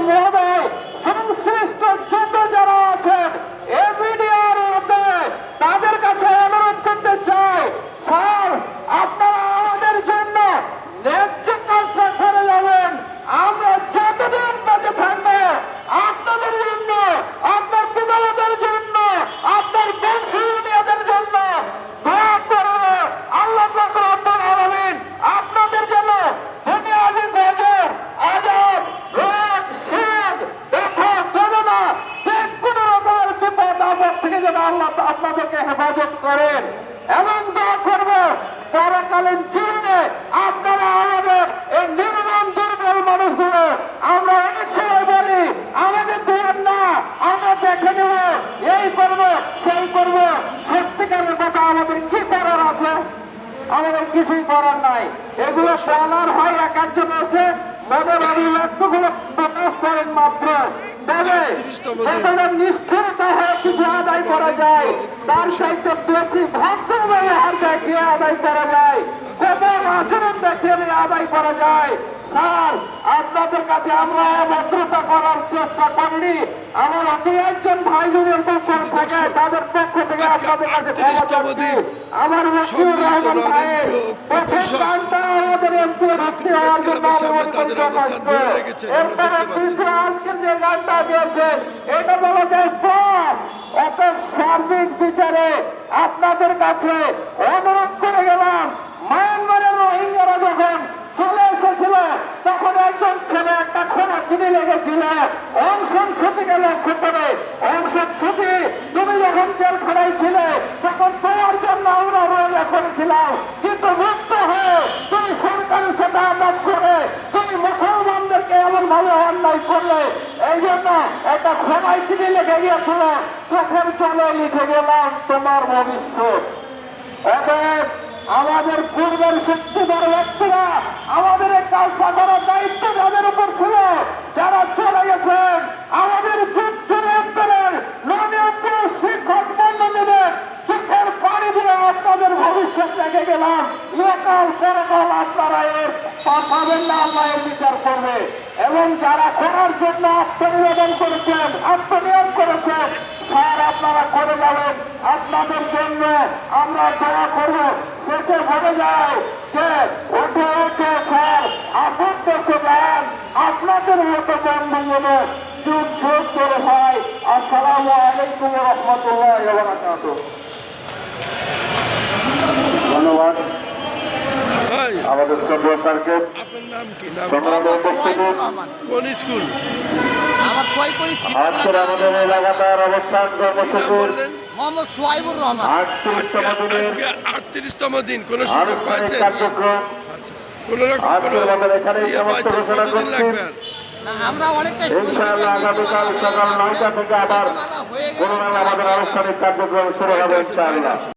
মহোদয়, সংশ্লিষ্ট যত যারা আছেন এই মিডিয়ার মধ্যে, তাদের কাছে অনুরোধ করতে চাই, স্যার আপনারা আমাদের জন্য ন্যায্য কাজটা করে যাবেন। আমরা যতদিন বেঁচে থাকবো আপনাদের জন্য, আপনার পিতামাতার জন্য, আপনার বংশীয়দের জন্য দোয়া করব। আল্লাহ পাক রব্বুল আলামিন আপনাদের জন্য দুনিয়াবি গজব, আযাব, রোগ, শোক, ব্যথা, বেদনা, যে কোনো রকমের বিপদ আপদ থেকে যেন আল্লাহ আপনাদেরকে হেফাজত করেন। এবং দোয়া করব পরকালীন জীবনে আপনারা আমাদের এই নির্মম দুর্বল মানুষগুলো, আমরা অনেক সময় বলি আমাদের দেবেন না, আমরা দেখে নেব, এই করব সেই করব। সত্যিকারের কথা আমাদের কি করার আছে? আমাদের কিছুই করার নাই। এগুলো বলার হয় এক একজন আছে, মনের অভিব্যক্তগুলো প্রকাশ করেন মাত্র। তবে সেখানে নিষ্ঠুরতা হয়ে কিছু আদায় করা যায়, তার চাইতে বেশি ভদ্র ব্যবহার দেখিয়ে আদায় করা যায়, কোমল আচরণ দেখিয়ে আদায় করা যায়। স্যার আপনাদের কাছে আমরা অভদ্রতা করার চেষ্টা করিনি। আমার দুই একজন ভাই যদি এরকম করে থাকে তাদের পক্ষ থেকে আপনাদের কাছে ক্ষমা চাচ্ছি। আমার মশিউর রহমান ভাইয়ের প্রথম গানটা আমাদের এমপি ভর্তি হওয়ার জন্য এরপরে দ্বিতীয় আজকের যে গানটা দিয়েছেন এটা বলা যায় বস। অতএব সার্বিক বিচারে আপনাদের কাছে অনুরোধ করে গেলাম, মায়ানমারের রোহিঙ্গারা যখন চলে এসেছিল তখন একজন ছেলে একটা খোলা চিনি লেগেছিল অংশন সতীকে লক্ষ্য করে। অংশন সতী তুমি যখন জেলখানায় ছিলে তখন তোমার জন্য আমরা রোজা করেছিলাম, কিন্তু মুক্ত হয়ে তুমি সরকারের সাথে আঘাত করে তুমি মুসলমানদেরকে এমন ভাবে অন্যায় করলে, এই জন্য একটা খোলায় চিনি লেগে গিয়েছিল, চোখের জলে লিখে গেলাম তোমার ভবিষ্যৎ। অতএব আমাদের পূর্বের শক্তিধর ব্যক্তিরা আমাদের এই কাজটা করার দায়িত্ব যাদের উপর ছিল, যারা চলে গেছেন আমাদের যুদ্ধের ননীয় শিক্ষক মন্ডলীদের চোখের পানি দিয়ে আপনাদের ভবিষ্যৎ দেখে গেলাম। লোকাল পরকাল আপনারা এর পাবেন না, আল্লাহ এর বিচার করবে। এবং যারা করার জন্য আত্মনিবেদন করেছেন, আত্মনিয়োগ করেছেন, স্যার আপনারা করে যাবেন, আপনাদের জন্য আমরা দোয়া করব। শেষে বলে যায় যে ওঠে ওঠে স্যার আপন দেশে যান, আপনাদের মতো বন্ধু যেন যুগ যুগ ধরে হয়। আসসালামু আলাইকুম ওয়া রাহমাতুল্লাহি ওয়া বারাকাতুহু। ধন্যবাদ আমাদের সদর স্যারকে। আপনার নাম কি? কোন স্কুল? আজকের আমাদের এলাকার অবস্থান কর্মসূচি মোহাম্মদ সোহাইবুর রহমান। 38তম দিন কোন সুযোগ পাইছেন? কার্যক্রম কোন রকম আমাদের এখানে সমস্ত ঘোষণা করছি। আমরা অনেকটা ইনশাআল্লাহ আগামীকাল সকাল 9টা থেকে আবার পুনরায় আমাদের আনুষ্ঠানিক কার্যক্রম শুরু হবে ইনশাআল্লাহ।